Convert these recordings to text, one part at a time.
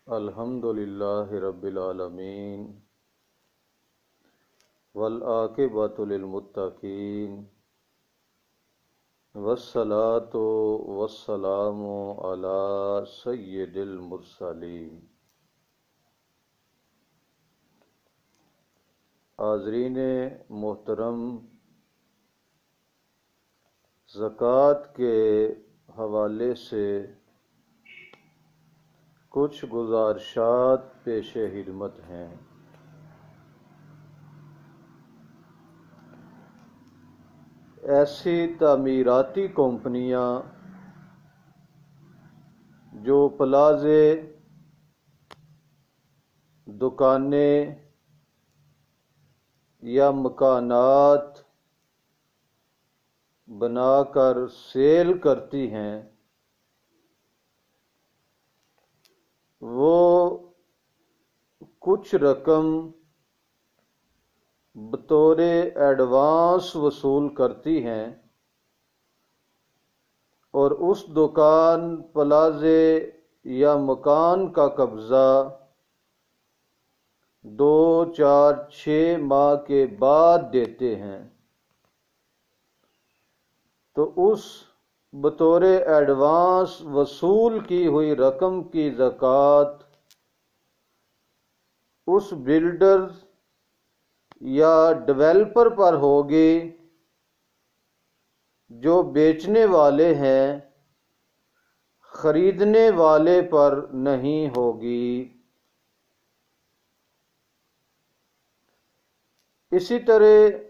الحمد للہ رب العالمین والعاقبۃ للمتقین والصلاۃ والسلام علی سید المرسلین۔ حاضرین محترم، زکوٰۃ کے حوالے سے کچھ گزارشات پیش خدمت ہیں۔ ایسی تعمیراتی کمپنیاں جو پلازے، دکانیں یا مکانات بنا کر سیل کرتی ہیں، وہ کچھ رقم بطور ایڈوانس وصول کرتی ہیں اور اس دکان، پلازے یا مکان کا قبضہ 2، 4، 6 ماہ کے بعد دیتے ہیں، تو اس بطور ایڈوانس وصول کی ہوئی رقم کی زکوٰۃ اس بلڈر یا ڈیولپر پر ہوگی جو بیچنے والے ہیں، خریدنے والے پر نہیں ہوگی۔ اسی طرح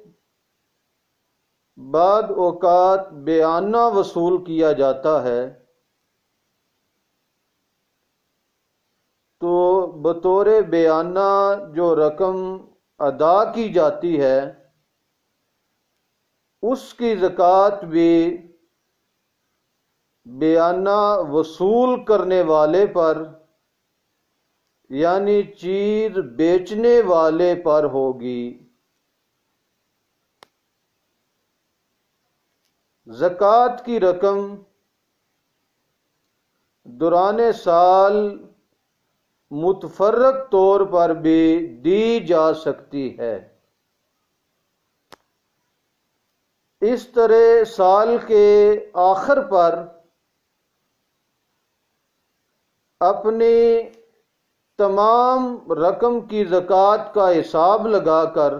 بعض اوقات بیعانہ وصول کیا جاتا ہے، تو بطور بیعانہ جو رقم ادا کی جاتی ہے اس کی زکوٰۃ بھی بیعانہ وصول کرنے والے پر یعنی چیز بیچنے والے پر ہوگی۔ زکوٰۃ کی رقم دوران سال متفرق طور پر بھی دی جا سکتی ہے۔ اس طرح سال کے آخر پر اپنی تمام رقم کی زکوٰۃ کا حساب لگا کر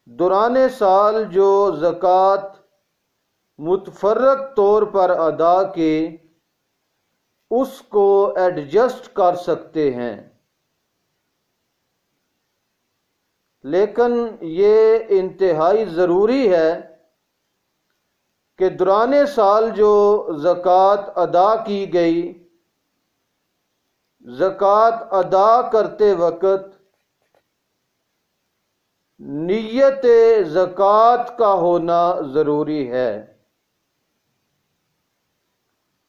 دوران سال جو زکوٰۃ متفرق طور پر ادا کی اس کو ایڈجسٹ کر سکتے ہیں، لیکن یہ انتہائی ضروری ہے کہ دوران سال جو زکوٰۃ ادا کی گئی، زکوٰۃ ادا کرتے وقت نیت زکوٰۃ کا ہونا ضروری ہے،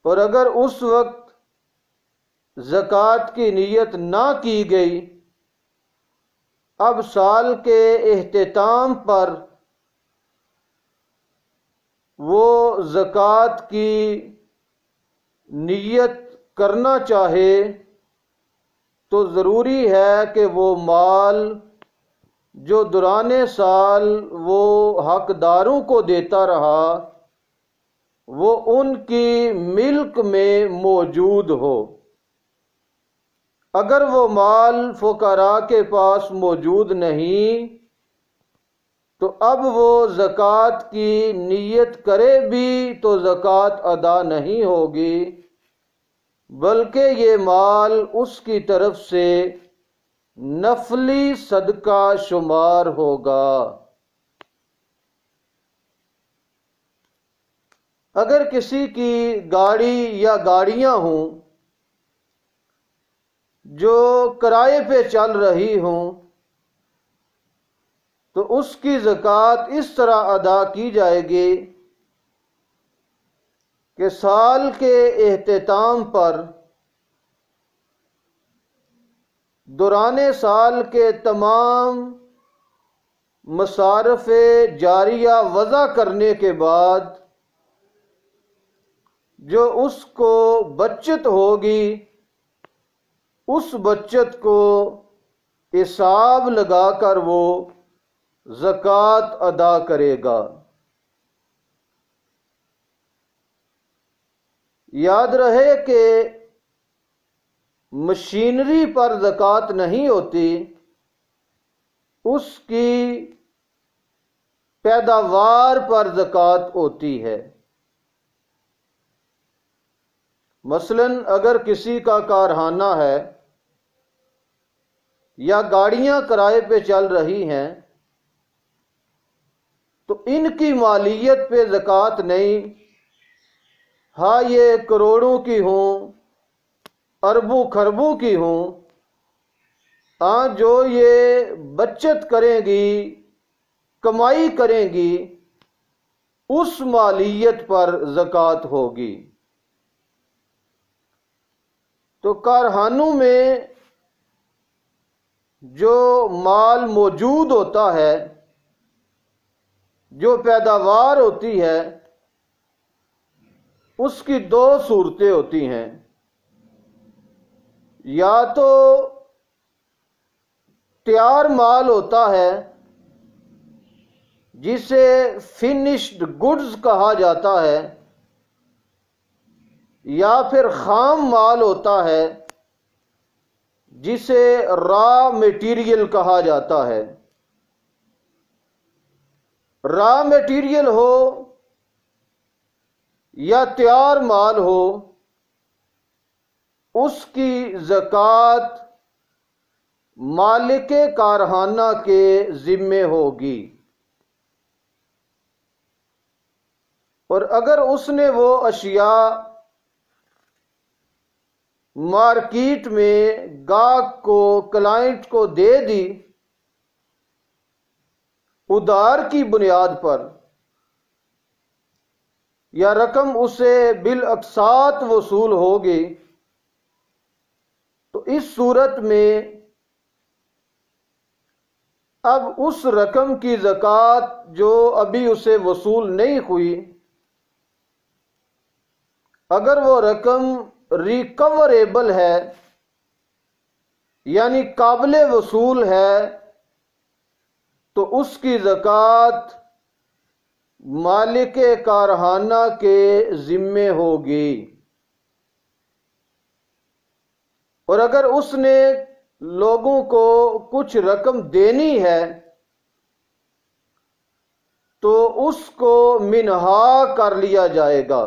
اور اگر اس وقت زکوٰۃ کی نیت نہ کی گئی، اب سال کے اختتام پر وہ زکوٰۃ کی نیت کرنا چاہے تو ضروری ہے کہ وہ مال جو دوران سال وہ حقداروں کو دیتا رہا وہ ان کی ملک میں موجود ہو۔ اگر وہ مال فقراء کے پاس موجود نہیں تو اب وہ زکوٰۃ کی نیت کرے بھی تو زکوٰۃ ادا نہیں ہوگی، بلکہ یہ مال اس کی طرف سے نفلی صدقہ شمار ہوگا۔ اگر کسی کی گاڑی یا گاڑیاں ہوں جو کرائے پہ چل رہی ہوں تو اس کی زکوٰۃ اس طرح ادا کی جائے گی کہ سال کے اختتام پر دوران سال کے تمام مصارف جاریہ وضع کرنے کے بعد جو اس کو بچت ہوگی اس بچت کو حساب لگا کر وہ زکوٰۃ ادا کرے گا۔ یاد رہے کہ مشینری پر زکوٰۃ نہیں ہوتی، اس کی پیداوار پر زکوٰۃ ہوتی ہے۔ مثلا اگر کسی کا کارخانہ ہے یا گاڑیاں کرائے پہ چل رہی ہیں تو ان کی مالیت پہ زکوٰۃ نہیں، ہاں یہ کروڑوں کی ہوں، اربوں خربوں کی ہوں، ہاں جو یہ بچت کریں گی، کمائی کریں گی، اس مالیت پر زکوٰۃ ہوگی۔ تو کارخانوں میں جو مال موجود ہوتا ہے، جو پیداوار ہوتی ہے، اس کی دو صورتیں ہوتی ہیں۔ یا تو تیار مال ہوتا ہے جسے فنشڈ گڈز کہا جاتا ہے، یا پھر خام مال ہوتا ہے جسے را میٹیریل کہا جاتا ہے۔ را میٹیریل ہو یا تیار مال ہو، اس کی زکوٰۃ مالک کارخانہ کے ذمے ہوگی، اور اگر اس نے وہ اشیاء مارکیٹ میں گاہک کو، کلائنٹ کو دے دی ادھار کی بنیاد پر، یا رقم اسے بالاقساط وصول ہوگی، تو اس صورت میں اب اس رقم کی زکوٰۃ جو ابھی اسے وصول نہیں ہوئی، اگر وہ رقم ریکوریبل ہے یعنی قابل وصول ہے، تو اس کی زکوٰۃ مالک کارخانہ کے ذمے ہوگی۔ اور اگر اس نے لوگوں کو کچھ رقم دینی ہے تو اس کو منہا کر لیا جائے گا۔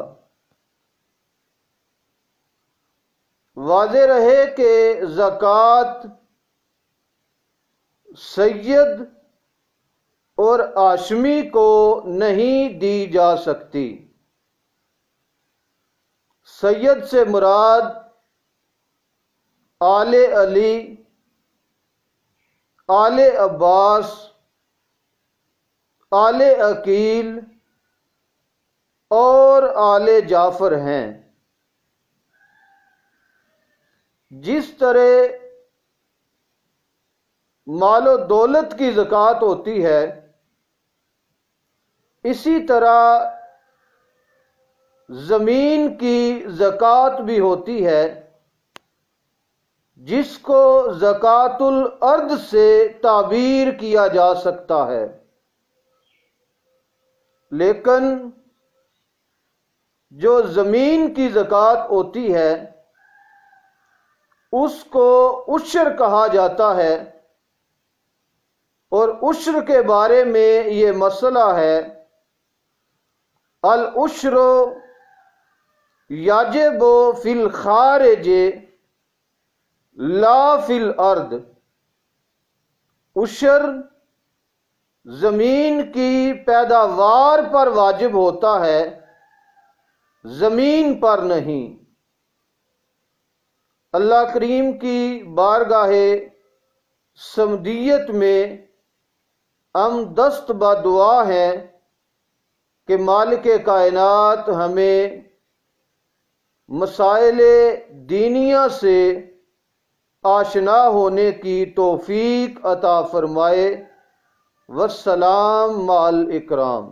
واضح رہے کہ زکوٰۃ سید اور ہاشمی کو نہیں دی جا سکتی۔ سید سے مراد آل علی، آل عباس، آل عقیل اور آل جعفر ہیں۔ جس طرح مال و دولت کی زکوٰۃ ہوتی ہے، اسی طرح زمین کی زکوٰۃ بھی ہوتی ہے، جس کو زکوٰۃ الارض سے تعبیر کیا جا سکتا ہے۔ لیکن جو زمین کی زکوٰۃ ہوتی ہے اس کو عشر کہا جاتا ہے، اور عشر کے بارے میں یہ مسئلہ ہے، العشر یجب فی الخارج لا فی الارض۔ عشر زمین کی پیداوار پر واجب ہوتا ہے، زمین پر نہیں۔ اللہ کریم کی بارگاہ صمدیت میں ہم دست بدعا ہیں کہ مالک کائنات ہمیں مسائل دینیہ سے آشنا ہونے کی توفیق عطا فرمائے۔ والسلام مع الاکرام۔